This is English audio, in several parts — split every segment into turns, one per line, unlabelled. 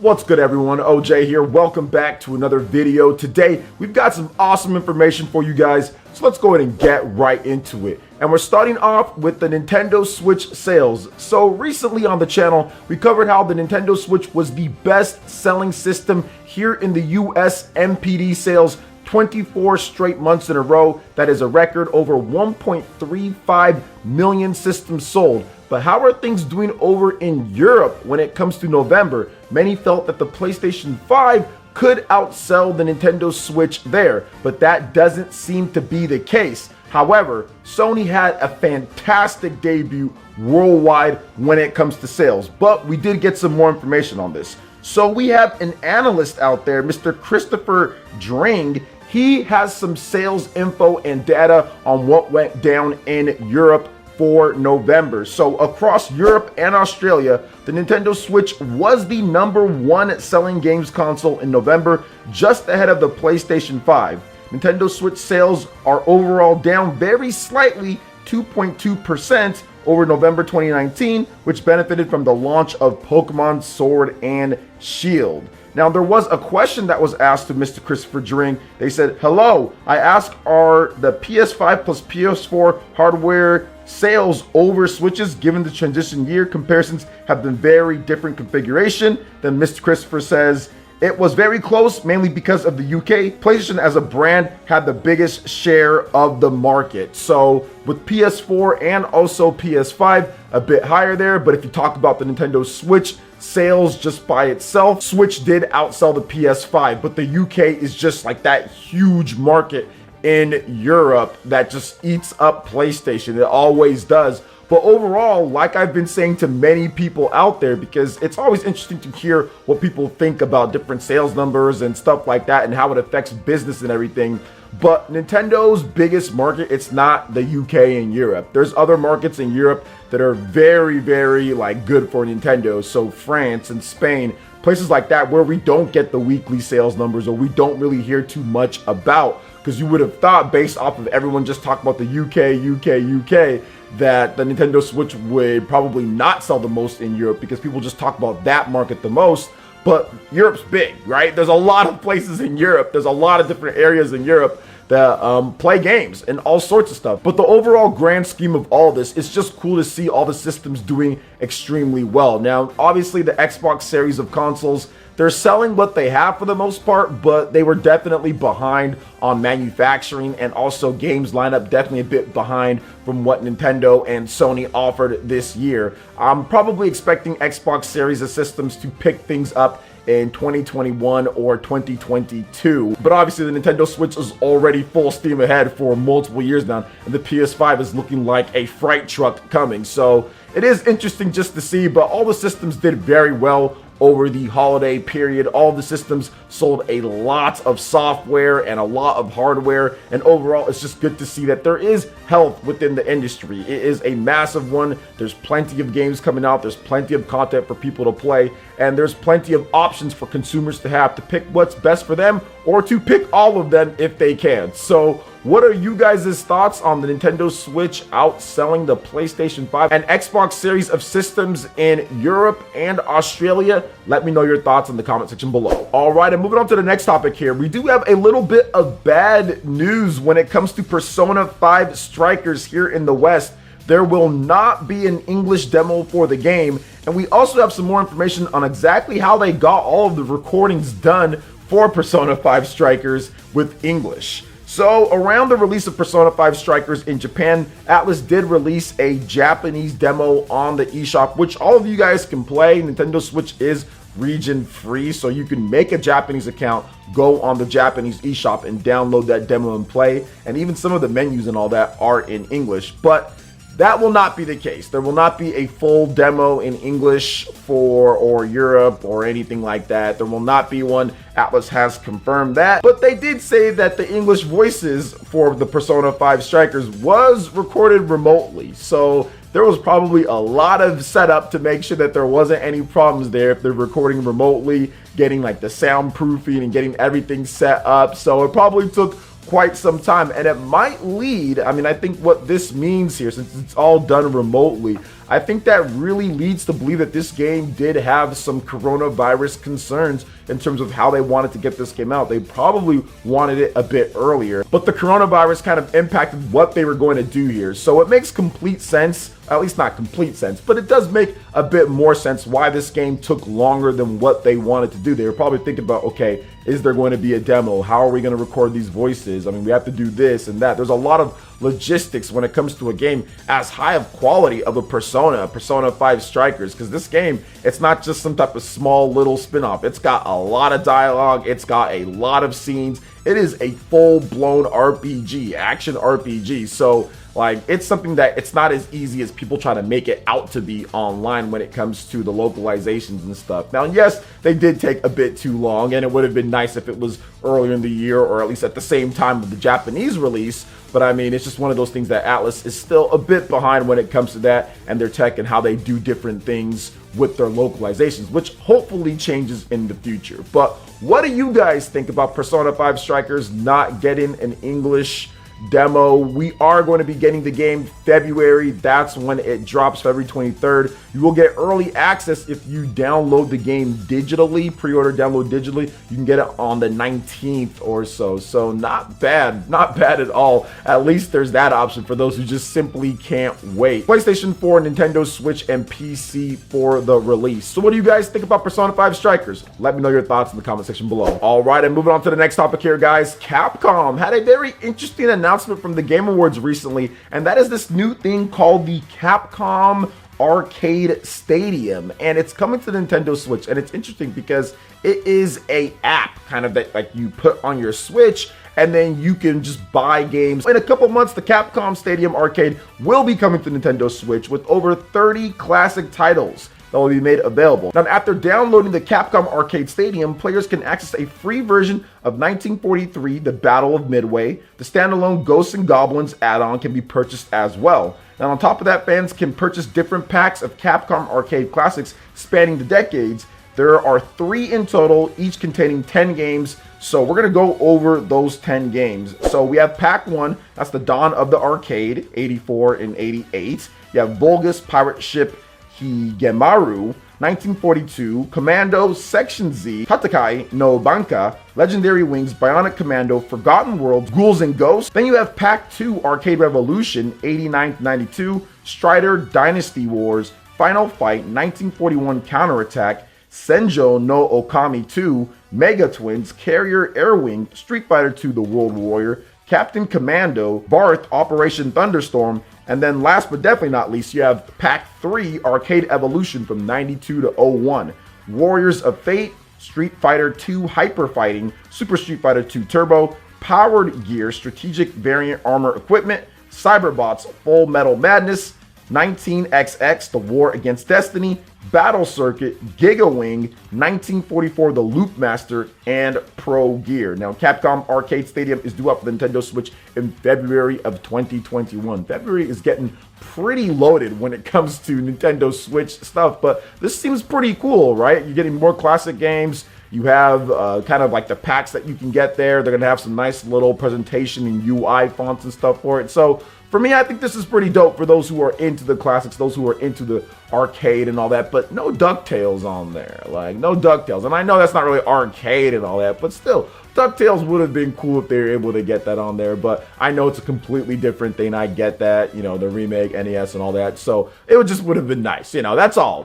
What's good, everyone? OJ here. Welcome back to another video. Today we've got some awesome information for you guys, so let's go ahead and get right into it. And we're starting off with the Nintendo Switch sales. So recently on the channel we covered how the Nintendo Switch was the best selling system here in the US MPD sales 24 straight months in a row. That is a record, over 1.35 million systems sold. But how are things doing over in Europe when it comes to November? Many felt that the PlayStation 5 could outsell the Nintendo Switch there, but that doesn't seem to be the case. However, Sony had a fantastic debut worldwide when it comes to sales, but we did get some more information on this. So we have an analyst out there, Mr. Christopher Dring. He has some sales info and data on what went down in Europe for November. So across Europe and Australia, the Nintendo Switch was the #1 selling games console in November, just ahead of the PlayStation 5. Nintendo Switch sales are overall down very slightly, 2.2% over November 2019, which benefited from the launch of Pokemon Sword and Shield. Now, there was a question that was asked to Mr. Christopher Dring. They said, "Hello, I asked, are the PS5 plus PS4 hardware sales over Switches given the transition year? Comparisons have been very different configuration." Then Mr. Christopher says, "It was very close, mainly because of the UK. PlayStation as a brand had the biggest share of the market." So with PS4 and also PS5 a bit higher there, but if you talk about the Nintendo Switch sales just by itself, Switch did outsell the PS5, but the UK is just like that huge market in Europe that just eats up PlayStation. It always does. But overall, like I've been saying to many people out there, because it's always interesting to hear what people think about different sales numbers and stuff like that and how it affects business and everything. But Nintendo's biggest market, it's not the UK and Europe. There's other markets in Europe that are very, very like good for Nintendo. So France and Spain, places like that where we don't get the weekly sales numbers or we don't really hear too much about. Because you would have thought, based off of everyone just talking about the UK, that the Nintendo Switch would probably not sell the most in Europe because people just talk about that market the most. But Europe's big, right? There's a lot of places in Europe. There's a lot of different areas in Europe that play games and all sorts of stuff. But the overall grand scheme of all this, it's just cool to see all the systems doing extremely well. Now, obviously the Xbox series of consoles, they're selling what they have for the most part, but they were definitely behind on manufacturing, and also games lineup definitely a bit behind from what Nintendo and Sony offered this year. I'm probably expecting Xbox series of systems to pick things up in 2021 or 2022. But obviously the Nintendo Switch is already full steam ahead for multiple years now, and the PS5 is looking like a freight truck coming. So it is interesting just to see, but all the systems did very well over the holiday period. All the systems sold a lot of software and a lot of hardware, and overall it's just good to see that there is health within the industry. It is a massive one. There's plenty of games coming out, there's plenty of content for people to play, and there's plenty of options for consumers to have to pick what's best for them, or to pick all of them if they can. So what are you guys' thoughts on the Nintendo Switch outselling the PlayStation 5 and Xbox series of systems in Europe and Australia? Let me know your thoughts in the comment section below. All right, and moving on to the next topic here. We do have a little bit of bad news when it comes to Persona 5 Strikers here in the West. There will not be an English demo for the game, and we also have some more information on exactly how they got all of the recordings done for Persona 5 Strikers with English. So around the release of Persona 5 Strikers in Japan, Atlus did release a Japanese demo on the eShop, which all of you guys can play. Nintendo Switch is region free, so you can make a Japanese account, go on the Japanese eShop and download that demo and play. And even some of the menus and all that are in English, but that will not be the case. There will not be a full demo in English or Europe or anything like that. There will not be one. Atlus has confirmed that, but they did say that the English voices for the Persona 5 Strikers was recorded remotely. So there was probably a lot of setup to make sure that there wasn't any problems there if they're recording remotely, getting like the soundproofing and getting everything set up. So it probably took quite some time, and it might lead, I mean, I think what this means here, since it's all done remotely, I think that really leads to believe that this game did have some coronavirus concerns in terms of how they wanted to get this game out. They probably wanted it a bit earlier, but the coronavirus kind of impacted what they were going to do here. So it makes complete sense, at least not complete sense, but it does make a bit more sense why this game took longer than what they wanted to do. They were probably thinking about, okay, is there going to be a demo? How are we going to record these voices? I mean, we have to do this and that. There's a lot of logistics when it comes to a game as high of quality of a Persona 5 Strikers, because this game, it's not just some type of small little spin-off. It's got a lot of dialogue. It's got a lot of scenes. It is a full-blown RPG, action RPG. So like, it's something that it's not as easy as people try to make it out to be online when it comes to the localizations and stuff. Now, yes, they did take a bit too long, and it would have been nice if it was earlier in the year or at least at the same time of the Japanese release. But I mean, it's just one of those things that Atlus is still a bit behind when it comes to that and their tech and how they do different things with their localizations, which hopefully changes in the future. But what do you guys think about Persona 5 Strikers not getting an English demo? We are going to be getting the game February. That's when it drops, February 23rd. You will get early access if you download the game digitally, pre-order download digitally. You can get it on the 19th or so. So not bad, not bad at all. At least there's that option for those who just simply can't wait. PlayStation 4, Nintendo Switch, and PC for the release. So what do you guys think about Persona 5 Strikers? Let me know your thoughts in the comment section below. All right, and moving on to the next topic here, guys. Capcom had a very interesting announcement from the Game Awards recently, and that is this new thing called the Capcom Arcade Stadium, and it's coming to the Nintendo Switch. And it's interesting because it is a app kind of that like you put on your Switch, and then you can just buy games. In a couple months, the Capcom Stadium Arcade will be coming to Nintendo Switch with over 30 classic titles that will be made available. Now, after downloading the Capcom Arcade Stadium, players can access a free version of 1943, The Battle of Midway. The standalone Ghosts and Goblins add-on can be purchased as well. Now, on top of that, fans can purchase different packs of Capcom Arcade classics spanning the decades. There are 3 in total, each containing 10 games. So we're gonna go over those 10 games. So we have Pack 1, that's the Dawn of the Arcade, 84 and 88. You have Vulgus Pirate Ship Higemaru, 1942, Commando Section Z, Tatakai no Banka, Legendary Wings, Bionic Commando, Forgotten Worlds, Ghouls and Ghosts. Then you have Pack 2, Arcade Revolution, 89-92, Strider Dynasty Wars, Final Fight, 1941 Counterattack, Senjo no Okami 2, Mega Twins, Carrier Airwing, Street Fighter 2 The World Warrior, Captain Commando, Barth Operation Thunderstorm, and then last but definitely not least, you have Pack 3 Arcade Evolution from 92 to 01, Warriors of Fate, Street Fighter 2 Hyper Fighting, Super Street Fighter 2 Turbo, Powered Gear Strategic Variant Armor Equipment, Cyberbots Full Metal Madness, 19XX The War Against Destiny, Battle Circuit, Giga Wing, 1944 The Loop Master, and Pro Gear. Now, Capcom Arcade Stadium is due up for the Nintendo Switch in February of 2021. February is getting pretty loaded when it comes to Nintendo Switch stuff, but this seems pretty cool, right? You're getting more classic games. You have kind of like the packs that you can get there. They're going to have some nice little presentation and UI fonts and stuff for it. So for me, I think this is pretty dope for those who are into the classics, those who are into the arcade and all that, but no DuckTales on there. Like, no DuckTales. And I know that's not really arcade and all that, but still, DuckTales would have been cool if they were able to get that on there, but I know it's a completely different thing. I get that, you know, the remake, NES and all that, so it would have been nice, you know, that's all.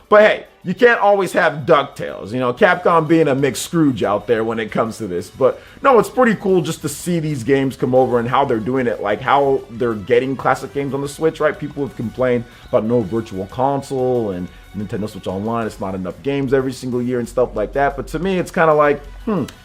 But hey, you can't always have DuckTales, you know, Capcom being a mixed Scrooge out there when it comes to this. But no, it's pretty cool just to see these games come over and how they're doing it, like how they're getting classic games on the Switch, right? People have complained about no virtual console and Nintendo Switch Online, it's not enough games every single year and stuff like that. But to me, it's kind of like,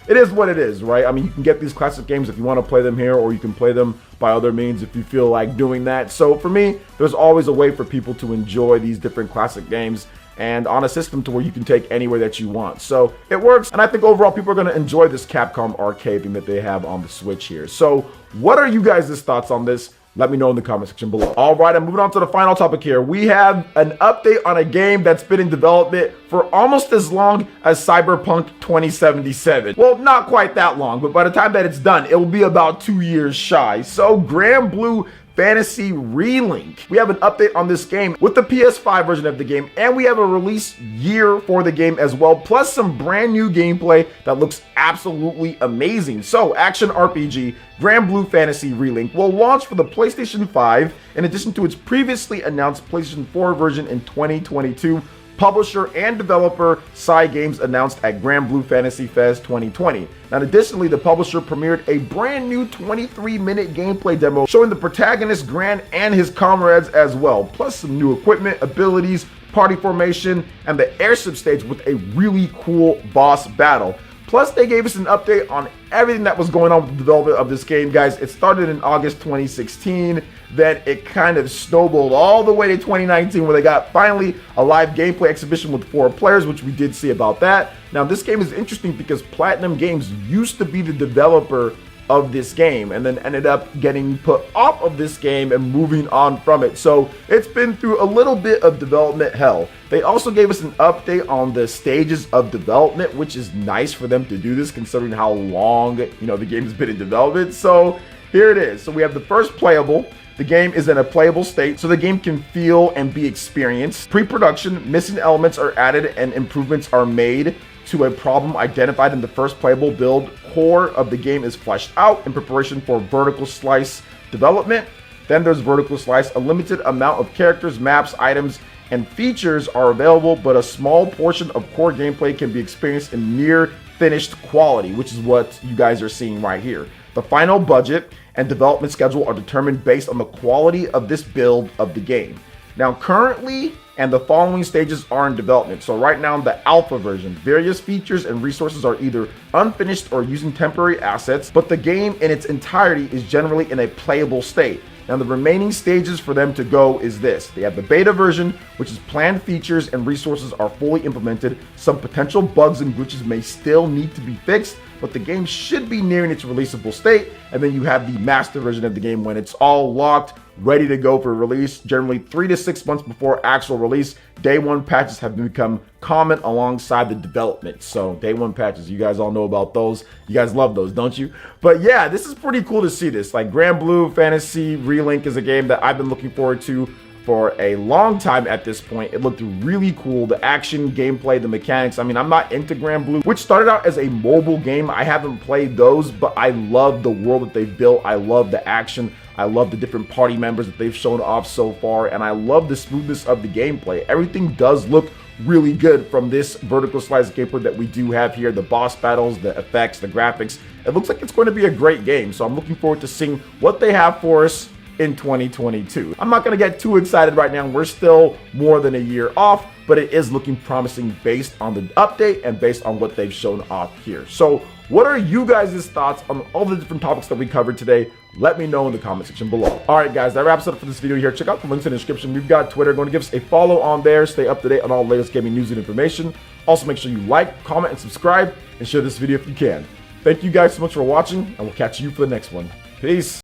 it is what it is, right? I mean, you can get these classic games if you want to play them here, or you can play them by other means if you feel like doing that. So for me, there's always a way for people to enjoy these different classic games, and on a system to where you can take anywhere that you want. So it works, and I think overall people are going to enjoy this Capcom Arcade thing that they have on the Switch here. So what are you guys' thoughts on this? Let me know in the comment section below. All right, I'm moving on to the final topic here. We have an update on a game that's been in development for almost as long as Cyberpunk 2077. Well, not quite that long, but by the time that it's done, it will be about 2 years shy. So Granblue Fantasy ReLink. We have an update on this game with the PS5 version of the game, and we have a release year for the game as well, plus some brand new gameplay that looks absolutely amazing. So, action RPG Granblue Fantasy ReLink will launch for the PlayStation 5 in addition to its previously announced PlayStation 4 version in 2022. Publisher and developer Cygames announced at Granblue Fantasy Fest 2020. Now, additionally, the publisher premiered a brand new 23-minute gameplay demo showing the protagonist Gran and his comrades as well, plus some new equipment, abilities, party formation, and the airship stage with a really cool boss battle. Plus, they gave us an update on everything that was going on with the development of this game, guys. It started in August 2016, then it kind of snowballed all the way to 2019 where they got finally a live gameplay exhibition with 4 players, which we did see about that. Now, this game is interesting because Platinum Games used to be the developer of this game and then ended up getting put off of this game and moving on from it. So it's been through a little bit of development hell. They also gave us an update on the stages of development, which is nice for them to do this considering how long, the game has been in development. So here it is. So we have the first playable. The game is in a playable state, so the game can feel and be experienced. Pre-production, missing elements are added and improvements are made to a problem identified in the first playable build. Core of the game is fleshed out in preparation for vertical slice development. Then there's vertical slice. A limited amount of characters, maps, items, and features are available, but a small portion of core gameplay can be experienced in near finished quality, which is what you guys are seeing right here. The final budget and development schedule are determined based on the quality of this build of the game. Now, currently, and the following stages are in development. So right now, the alpha version, various features and resources are either unfinished or using temporary assets, but the game in its entirety is generally in a playable state. Now, the remaining stages for them to go is this. They have the beta version, which is planned features and resources are fully implemented. Some potential bugs and glitches may still need to be fixed, but the game should be nearing its releasable state. And then you have the master version of the game when it's all locked, ready to go for release, generally 3 to 6 months before actual release. Day 1 patches have become common alongside the development. So day 1 patches, you guys all know about those. You guys love those, don't you? But yeah, this is pretty cool to see this. Like, Granblue Fantasy ReLink is a game that I've been looking forward to for a long time at this point. It looked really cool. The action, gameplay, the mechanics. I mean, I'm not into Granblue, which started out as a mobile game. I haven't played those, but I love the world that they've built. I love the action. I love the different party members that they've shown off so far, and I love the smoothness of the gameplay. Everything does look really good from this vertical slice gameplay that we do have here. The boss battles, the effects, the graphics. It looks like it's going to be a great game, so I'm looking forward to seeing what they have for us in 2022. I'm not going to get too excited right now. We're still more than a year off, but it is looking promising based on the update and based on what they've shown off here. So what are you guys' thoughts on all the different topics that we covered today? Let me know in the comment section below. All right, guys, that wraps it up for this video here. Check out the links in the description. We've got Twitter. Going to give us a follow on there. Stay up to date on all the latest gaming news and information. Also, make sure you like, comment, and subscribe, and share this video if you can. Thank you guys so much for watching, and we'll catch you for the next one. Peace.